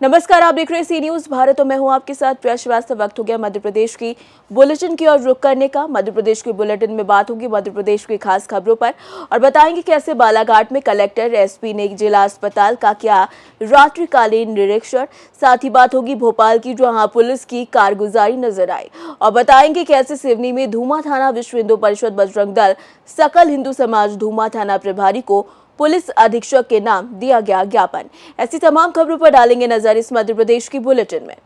नमस्कार, आप देख रहे हैं सी न्यूज भारत और मैं हूं आपके साथ प्रिया श्रीवास्तव। वक्त हो गया मध्य प्रदेश की बुलेटिन की ओर रुख करने का। मध्य प्रदेश की बुलेटिन में बात होगी मध्य प्रदेश की खास खबरों पर और बताएंगे कैसे बालाघाट में कलेक्टर एसपी ने जिला अस्पताल का किया रात्रिकालीन निरीक्षण। साथ ही बात होगी भोपाल की, जहां पुलिस की कारगुजारी नजर आई और बताएंगे कैसे सिवनी में धूमा थाना विश्व हिंदू परिषद बजरंग दल सकल हिंदू समाज धूमा थाना प्रभारी को पुलिस अधीक्षक के नाम दिया गया ज्ञापन। ऐसी तमाम खबरों पर डालेंगे नजर इस मध्य प्रदेश की बुलेटिन में।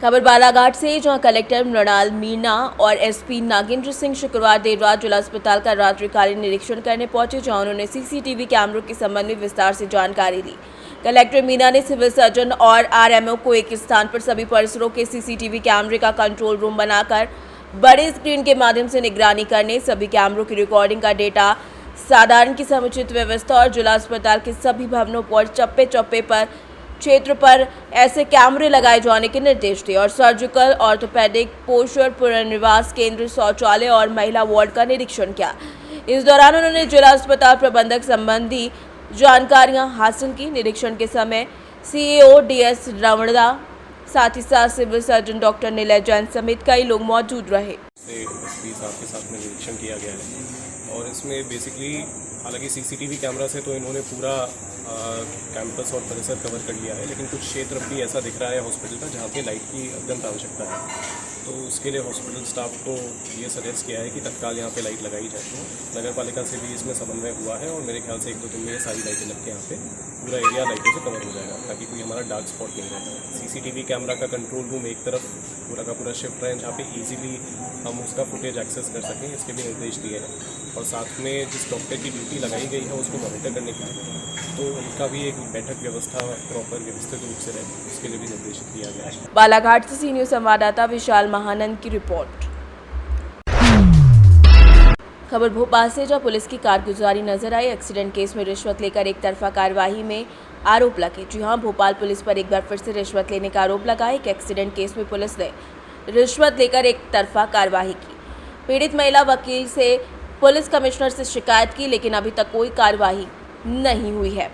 खबर बालाघाट से, जहां कलेक्टर मृणाल मीणा और एसपी नागेंद्र सिंह शुक्रवार देर रात जिला अस्पताल का रात्रिकालीन निरीक्षण करने पहुंचे, जहां उन्होंने सीसीटीवी कैमरों के संबंध में विस्तार से जानकारी दी। कलेक्टर मीणा ने सिविल सर्जन और आरएमओ को एक स्थान पर सभी परिसरों के सीसीटीवी कैमरे का कंट्रोल रूम बनाकर बड़े स्क्रीन के माध्यम से निगरानी करने, सभी कैमरों की रिकॉर्डिंग का डेटा साधारण की समुचित व्यवस्था और जिला अस्पताल के सभी भवनों पर चप्पे चप्पे पर क्षेत्र पर ऐसे कैमरे लगाए जाने के निर्देश दिए और सर्जिकल, ऑर्थोपेडिक, पोस्चर, पुनर्निवास केंद्र, शौचालय और महिला वार्ड का निरीक्षण किया। इस दौरान उन्होंने जिला अस्पताल प्रबंधक संबंधी जानकारियां हासिल की। निरीक्षण के समय सीएओ डीएस रमणदा, साथ ही साथ सिविल सर्जन डॉक्टर निलय जैन समेत कई लोग मौजूद रहे। एसपी साहब के साथ में निरीक्षण किया गया है और इसमें बेसिकली हालांकि सीसीटीवी कैमरा से तो इन्होंने पूरा कैंपस और परिसर कवर कर लिया है, लेकिन कुछ क्षेत्र भी ऐसा दिख रहा है हॉस्पिटल का जहाँ पे लाइट की अत्यंत आवश्यकता है। तो उसके लिए हॉस्पिटल स्टाफ को ये सजेस्ट किया है कि तत्काल यहाँ पे लाइट लगाई जाए। तो नगर पालिका से भी इसमें समन्वय हुआ है और मेरे ख्याल से 1-2 दिन में ये सारी लाइटें लग के यहाँ पे पूरा एरिया लाइटों से कवर हो जाएगा, ताकि कोई हमारा डार्क स्पॉट नहीं रहेगा। सीसीटीवी कैमरा का कंट्रोल रूम एक तरफ पूरा का पूरा शिफ्ट रहे, जहाँ पे ईजिली हम उसका फुटेज एक्सेस कर सकें, इसके भी निर्देश दिए हैं। और साथ में जिस डॉक्टर की ड्यूटी लगाई गई है उसको मॉनिटर करने के लिए तो उनका भी एक बैठक व्यवस्था प्रॉपर व्यवस्थित रूप से रहे, उसके लिए भी निर्देशित किया गया है। बालाघाट से सी न्यूज संवाददाता विशाल महानंद की रिपोर्ट। खबर भोपाल से, जहां पुलिस की कारगुजारी नजर आई। एक्सीडेंट केस में रिश्वत लेकर एक तरफा कार्यवाही में आरोप लगे। जी हां, भोपाल पुलिस पर एक बार फिर से रिश्वत लेने का आरोप लगा। एक एक्सीडेंट केस में पुलिस ने रिश्वत लेकर एक तरफा कार्यवाही की। पीड़ित महिला वकील से पुलिस कमिश्नर से शिकायत की, लेकिन अभी तक कोई कार्यवाही नहीं हुई है।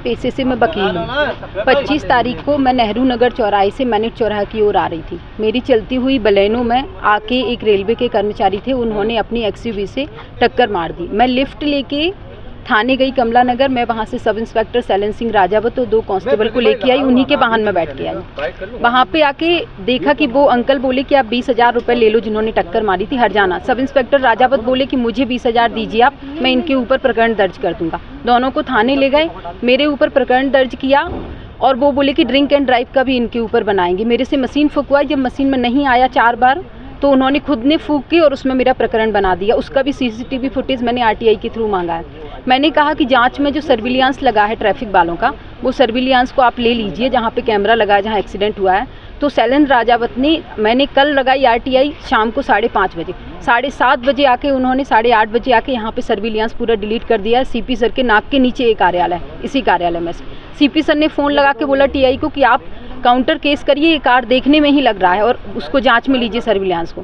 पेशे से मैं वकील हूँ। 25 तारीख को मैं नेहरू नगर चौराहे से मैनिक चौराहा की ओर आ रही थी। मेरी चलती हुई बलेनो में आके एक रेलवे के कर्मचारी थे, उन्होंने अपनी एक्सयूवी से टक्कर मार दी। मैं लिफ्ट लेके थाने गई कमला नगर। मैं वहाँ से सब इंस्पेक्टर शैलेंद्र सिंह राजावत और 2 कांस्टेबल को लेके आई, उन्हीं के वाहन में बैठ के आई। वहाँ पे आके देखा कि वो अंकल बोले कि आप 20,000 रुपये ले लो, जिन्होंने टक्कर मारी थी हरजाना। सब इंस्पेक्टर राजावत बोले कि मुझे 20,000 दीजिए आप, मैं इनके ऊपर प्रकरण दर्ज कर दूंगा। दोनों को थाने ले गए, मेरे ऊपर प्रकरण दर्ज किया और वो बोले कि ड्रिंक एंड ड्राइव का भी इनके ऊपर बनाएंगे। मेरे से मशीन फूकवाई, जब मशीन में नहीं आया 4 बार तो उन्होंने खुद ने फूक के और उसमें मेरा प्रकरण बना दिया। उसका भी सीसीटीवी फुटेज मैंने आरटीआई के थ्रू मांगा है। मैंने कहा कि जांच में जो सर्विलियांस लगा है ट्रैफिक वालों का, वो सर्विलियांस को आप ले लीजिए जहाँ पे कैमरा लगा है, जहाँ एक्सीडेंट हुआ है। तो शैलेंद्र राजावत ने, मैंने कल लगाई आरटीआई शाम को 5:30 बजे, 7:30 बजे आके उन्होंने 8:30 बजे आके यहाँ पे सर्विलियांस पूरा डिलीट कर दिया है। सीपी सर के नाक के नीचे एक कार्यालय है, इसी कार्यालय में सीपी सर ने फ़ोन लगा के बोला टीआई को कि आप काउंटर केस करिए, ये कार देखने में ही लग रहा है और उसको जाँच में लीजिए सर्विलियांस को।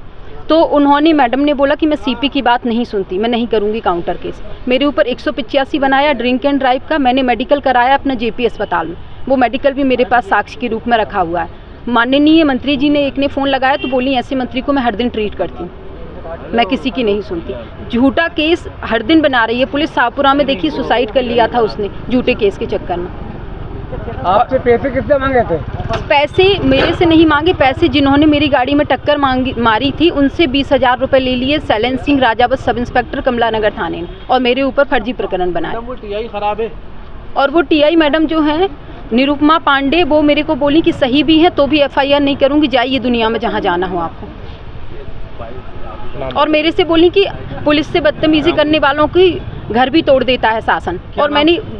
तो उन्होंने, मैडम ने बोला कि मैं सीपी की बात नहीं सुनती, मैं नहीं करूंगी काउंटर केस। मेरे ऊपर 185 बनाया ड्रिंक एंड ड्राइव का। मैंने मेडिकल कराया अपना जेपी अस्पताल में, वो मेडिकल भी मेरे पास साक्ष्य के रूप में रखा हुआ है। माननीय मंत्री जी ने एक ने फ़ोन लगाया तो बोली ऐसे मंत्री को मैं हर दिन ट्रीट करती हूँ, मैं किसी की नहीं सुनती। झूठा केस हर दिन बना रही है पुलिस। शाहपुरा में देखिए सुसाइड कर लिया था उसने झूठे केस के चक्कर में। आपसे पैसे कितने मांगे थे? पैसे मेरे से नहीं मांगे, पैसे जिन्होंने मेरी गाड़ी में टक्कर मारी थी उनसे 20,000 रुपये ले लिए शैलेंद्र सिंह राजावत सब इंस्पेक्टर कमला नगर थाने ने, और मेरे ऊपर फर्जी प्रकरण बनाया। वो टीआई खराब है और वो टीआई मैडम जो है निरुपमा पांडे, वो मेरे को बोली कि सही भी है तो भी एफआईआर नहीं करूंगी, जाइए दुनिया में जहाँ जाना हो आपको। और मेरे से बोली कि पुलिस से बदतमीजी करने वालों की घर भी तोड़ देता है शासन। और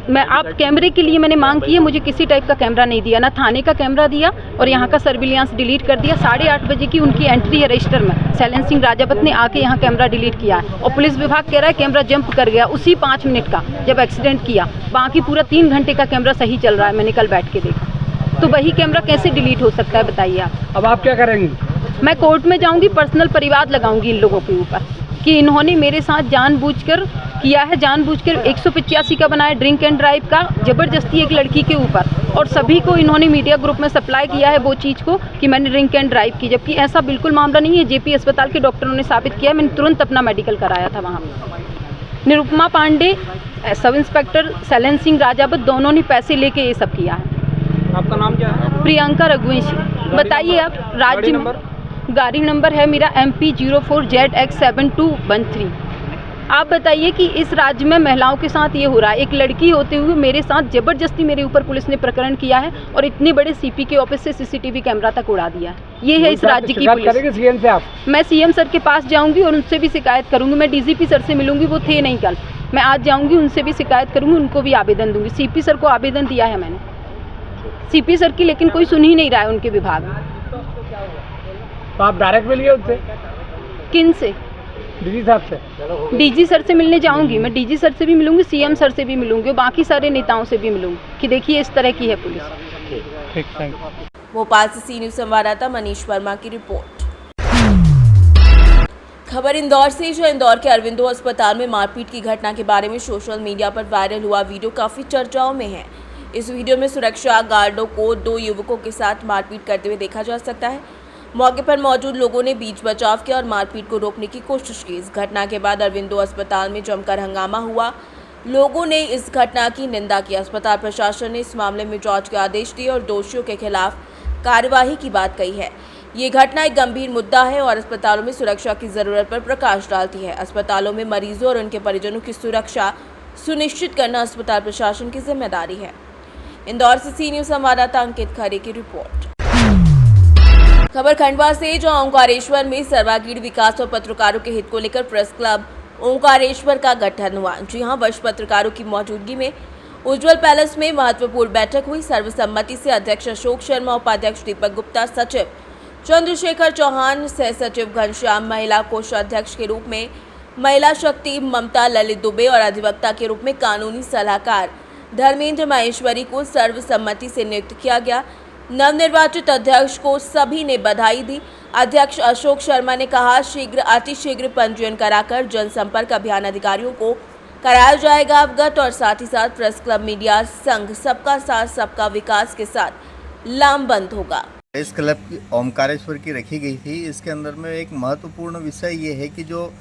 मैं आप कैमरे के लिए मैंने मांग की है, मुझे किसी टाइप का कैमरा नहीं दिया, ना थाने का कैमरा दिया और यहाँ का सर्विलियांस डिलीट कर दिया। 8:30 बजे की उनकी एंट्री है रजिस्टर में, शैलेंद्र सिंह राजावत ने आके यहाँ कैमरा डिलीट किया है और पुलिस विभाग कह रहा है कैमरा जंप कर गया उसी 5 मिनट का जब एक्सीडेंट किया। बाकी पूरा 3 घंटे का कैमरा सही चल रहा है, मैंने कल बैठ के देखा। तो वही कैमरा कैसे डिलीट हो सकता है बताइए आप। अब आप क्या करेंगी? मैं कोर्ट में जाऊँगी, पर्सनल परिवाद लगाऊंगी इन लोगों के ऊपर कि इन्होंने मेरे साथ जानबूझकर किया है, जानबूझकर 185 का बनाया ड्रिंक एंड ड्राइव का, जबरदस्ती एक लड़की के ऊपर और सभी को इन्होंने मीडिया ग्रुप में सप्लाई किया है वो चीज़ को कि मैंने ड्रिंक एंड ड्राइव की, जबकि ऐसा बिल्कुल मामला नहीं है। जेपी अस्पताल के डॉक्टरों ने साबित किया है, मैंने तुरंत अपना मेडिकल कराया था वहाँ। निरुपमा पांडे, सब इंस्पेक्टर सैलन सिंह राजावत, दोनों ने पैसे लेके ये सब किया है। आपका नाम क्या है? प्रियंका रघुवंशी। बताइए आप राज्य में गाड़ी नंबर है मेरा MP 04ZX7213। आप बताइए कि इस राज्य में महिलाओं के साथ ये हो रहा है। एक लड़की होते हुए मेरे साथ ज़बरदस्ती मेरे ऊपर पुलिस ने प्रकरण किया है और इतने बड़े CP के ऑफिस से CCTV कैमरा तक उड़ा दिया है। ये है इस राज्य की पुलिस। सीएम से आप? मैं CM सर के पास जाऊंगी और उनसे भी शिकायत करूंगी। मैं DGP सर से मिलूंगी, वो थे नहीं कल। मैं आज जाऊंगी, उनसे भी शिकायत करूंगी, उनको भी आवेदन दूंगी। CP सर को आवेदन दिया है मैंने, CP सर की, लेकिन कोई सुन ही नहीं रहा है उनके विभाग में। तो आप डायरेक्ट मिलिए उनसे? किन से? डीजी साहब से? DG सर से मिलने जाऊंगी मैं। DG सर से भी मिलूंगी, CM सर से भी मिलूंगी और बाकी सारे नेताओं से भी मिलूंगी कि देखिए इस तरह की है पुलिस। ठीक, थैंक यू। भोपाल से सी न्यूज संवाददाता मनीष वर्मा की रिपोर्ट। खबर इंदौर से, जो इंदौर के अरविंदो अस्पताल में मारपीट की घटना के बारे में सोशल मीडिया पर वायरल हुआ वीडियो काफी चर्चाओं में है। इस वीडियो में सुरक्षा गार्डों को 2 युवकों के साथ मारपीट करते हुए देखा जा सकता है। मौके पर मौजूद लोगों ने बीच बचाव किया और मारपीट को रोकने की कोशिश की। इस घटना के बाद अरविंदो अस्पताल में जमकर हंगामा हुआ। लोगों ने इस घटना की निंदा की। अस्पताल प्रशासन ने इस मामले में जांच के आदेश दिए और दोषियों के खिलाफ कार्यवाही की बात कही है। ये घटना एक गंभीर मुद्दा है और अस्पतालों में सुरक्षा की जरूरत पर प्रकाश डालती है। अस्पतालों में मरीजों और उनके परिजनों की सुरक्षा सुनिश्चित करना अस्पताल प्रशासन की जिम्मेदारी है। इंदौर से सी न्यूज संवाददाता अंकित खरे की रिपोर्ट। खबर खंडवा से, जो ओंकारेश्वर में सर्वांगीण विकास और पत्रकारों के हित को लेकर प्रेस क्लब ओंकारेश्वर का गठन हुआ। जी हां, वरिष्ठ पत्रकारों की मौजूदगी में उज्जवल पैलेस में महत्वपूर्ण बैठक हुई। सर्वसम्मति से अध्यक्ष अशोक शर्मा, उपाध्यक्ष दीपक गुप्ता, सचिव चंद्रशेखर चौहान, सह सचिव घनश्याम, महिला कोषाध्यक्ष के रूप में महिला शक्ति ममता ललित दुबे और अधिवक्ता के रूप में कानूनी सलाहकार धर्मेंद्र माहेश्वरी को सर्वसम्मति से नियुक्त किया गया। नवनिर्वाचित अध्यक्ष को सभी ने बधाई दी। अध्यक्ष अशोक शर्मा ने कहा, अतिशीघ्र पंजीयन कराकर जनसंपर्क अभियान अधिकारियों को कराया जाएगा अवगत और साथ ही साथ प्रेस क्लब मीडिया संघ सबका साथ सबका विकास के साथ लामबंद होगा। प्रेस क्लब की ओमकारेश्वर की रखी गई थी। इसके अंदर में एक महत्वपूर्ण विषय ये है कि जो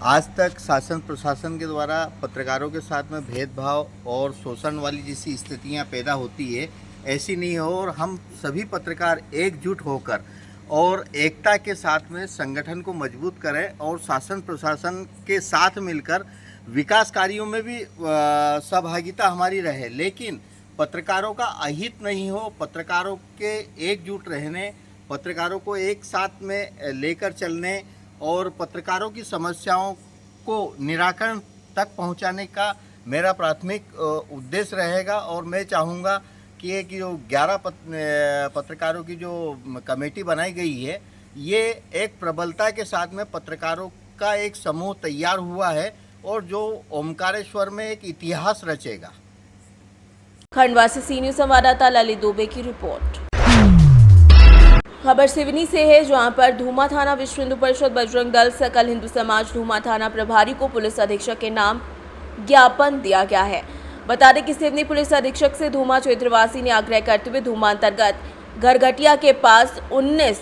आज तक शासन प्रशासन के द्वारा पत्रकारों के साथ में भेदभाव और शोषण वाली जैसी स्थितियां पैदा होती है, ऐसी नहीं हो और हम सभी पत्रकार एकजुट होकर और एकता के साथ में संगठन को मजबूत करें और शासन प्रशासन के साथ मिलकर विकास कार्यों में भी सहभागिता हमारी रहे। लेकिन पत्रकारों का अहित नहीं हो, पत्रकारों के एकजुट रहने, पत्रकारों को एक साथ में लेकर चलने और पत्रकारों की समस्याओं को निराकरण तक पहुंचाने का मेरा प्राथमिक उद्देश्य रहेगा। और मैं चाहूँगा कि एक जो 11 पत्रकारों की जो कमेटी बनाई गई है, ये एक प्रबलता के साथ में पत्रकारों का एक समूह तैयार हुआ है और जो ओमकारेश्वर में एक इतिहास रचेगा। खंडवा से सी न्यूज संवाददाता ललित दुबे की रिपोर्ट। खबर सिवनी से है, जहां पर धूमा थाना विश्व हिंदू परिषद बजरंग दल सकल हिंदू समाज धूमा थाना प्रभारी को पुलिस अधीक्षक के नाम ज्ञापन दिया गया है। बता दें कि सिवनी पुलिस अधीक्षक से धूमा क्षेत्रवासी ने आग्रह करते हुए धूमा अंतर्गत घरघटिया के पास 19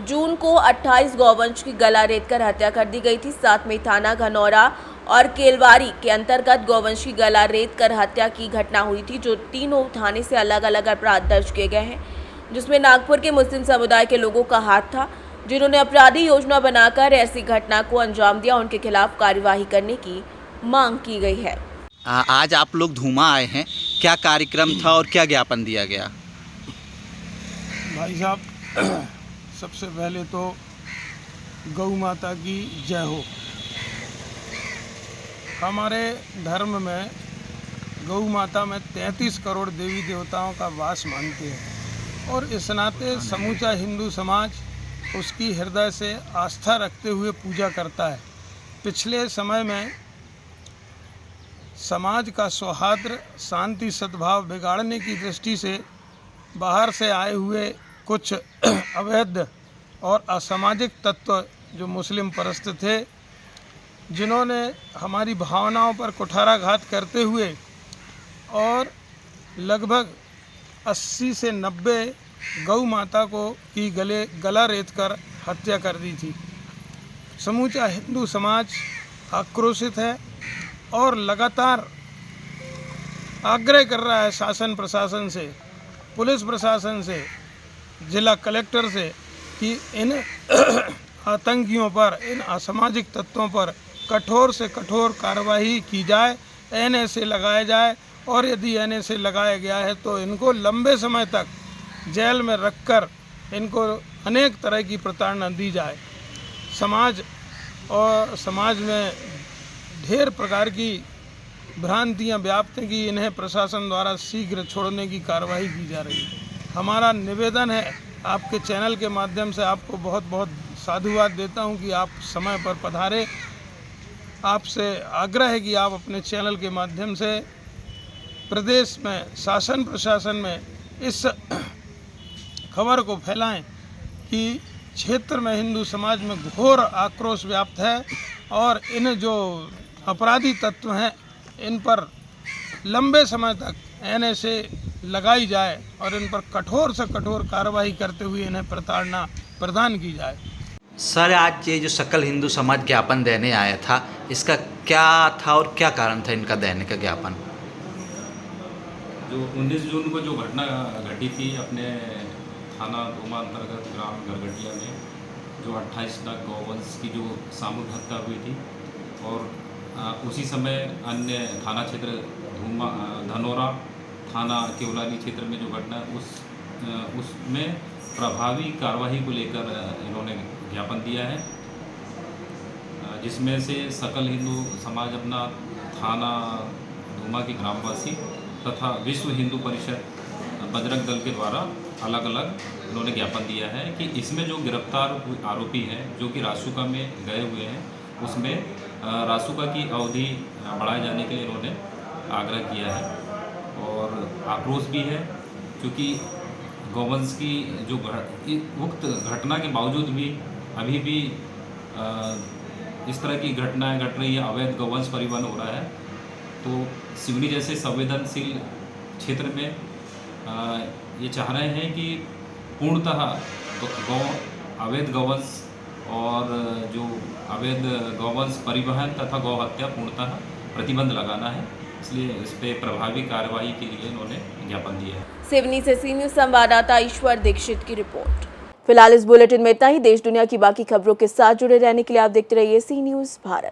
जून को 28 गौवंश की गला रेतकर हत्या कर दी गई थी। साथ में थाना घनौरा और केलवारी के अंतर्गत गौवंश की गला रेतकर हत्या की घटना हुई थी, जो तीनों थाने से अलग अलग अपराध दर्ज किए गए हैं, जिसमें नागपुर के मुस्लिम समुदाय के लोगों का हाथ था, जिन्होंने अपराधी योजना बनाकर ऐसी घटना को अंजाम दिया। उनके खिलाफ कार्यवाही करने की मांग की गई है। आज आप लोग धूमा आए हैं, क्या कार्यक्रम था और क्या ज्ञापन दिया गया? भाई साहब, सबसे पहले तो गौ माता की जय हो। हमारे धर्म में गौ माता में 33 करोड़ देवी देवताओं का वास मानते हैं और इस नाते समूचा हिंदू समाज उसकी हृदय से आस्था रखते हुए पूजा करता है। पिछले समय में समाज का सौहार्द, शांति, सद्भाव बिगाड़ने की दृष्टि से बाहर से आए हुए कुछ अवैध और असामाजिक तत्व जो मुस्लिम परस्त थे, जिन्होंने हमारी भावनाओं पर कुठाराघात करते हुए और लगभग 80 से 90 गौ माता को की गला रेत कर हत्या कर दी थी। समूचा हिंदू समाज आक्रोशित है और लगातार आग्रह कर रहा है शासन प्रशासन से, पुलिस प्रशासन से, जिला कलेक्टर से कि इन आतंकियों पर, इन असामाजिक तत्वों पर कठोर से कठोर कार्रवाई की जाए, NSA लगाया जाए और यदि NSA लगाया गया है तो इनको लंबे समय तक जेल में रखकर इनको अनेक तरह की प्रताड़ना दी जाए। समाज में ढेर प्रकार की भ्रांतियां व्याप्त हैं कि इन्हें प्रशासन द्वारा शीघ्र छोड़ने की कार्रवाई की जा रही है। हमारा निवेदन है, आपके चैनल के माध्यम से आपको बहुत बहुत साधुवाद देता हूं कि आप समय पर पधारे। आपसे आग्रह है कि आप अपने चैनल के माध्यम से प्रदेश में शासन प्रशासन में इस खबर को फैलाएं कि क्षेत्र में हिंदू समाज में घोर आक्रोश व्याप्त है और इन जो अपराधी तत्व हैं इन पर लंबे समय तक NSA लगाई जाए और इन पर कठोर से कठोर कार्रवाई करते हुए इन्हें प्रताड़ना प्रदान की जाए। सर, आज ये जो सकल हिंदू समाज ज्ञापन देने आया था, इसका क्या था और क्या कारण था इनका देने का ज्ञापन? जो 19 जून को जो घटना घटी थी अपने थाना धूमा अंतर्गत ग्राम गरगटिया में, जो 28 लाख गौवंश की जो सामूहिक हत्या हुई थी और उसी समय अन्य थाना क्षेत्र धनौरा थाना केवलानी क्षेत्र में जो घटना उसमें प्रभावी कार्रवाई को लेकर इन्होंने ज्ञापन दिया है, जिसमें से सकल हिंदू समाज अपना थाना धूमा के ग्रामवासी तथा विश्व हिंदू परिषद बजरंग दल के द्वारा अलग अलग इन्होंने ज्ञापन दिया है कि इसमें जो गिरफ्तार आरोपी हैं जो कि रासुका में गए हुए हैं, उसमें रासुका की अवधि बढ़ाए जाने के लिए इन्होंने आग्रह किया है और आक्रोश भी है, क्योंकि गौवंश की जो उक्त घटना के बावजूद भी अभी भी इस तरह की घटनाएं घट रही है, अवैध गौवंश परिवहन हो रहा है। तो सिवनी जैसे संवेदनशील क्षेत्र में ये चाह रहे हैं कि पूर्णतः अवैध गौवंश और जो अवैध गौवंश परिवहन तथा गौ हत्या पूर्णतः प्रतिबंध लगाना है, इसलिए इस पर प्रभावी कार्रवाई के लिए इन्होंने ज्ञापन दिया है। सिवनी से सी न्यूज़ संवाददाता ईश्वर दीक्षित की रिपोर्ट। फिलहाल इस बुलेटिन में इतना ही। देश दुनिया की बाकी खबरों के साथ जुड़े रहने के लिए आप देखते रहिए सी न्यूज़ भारत।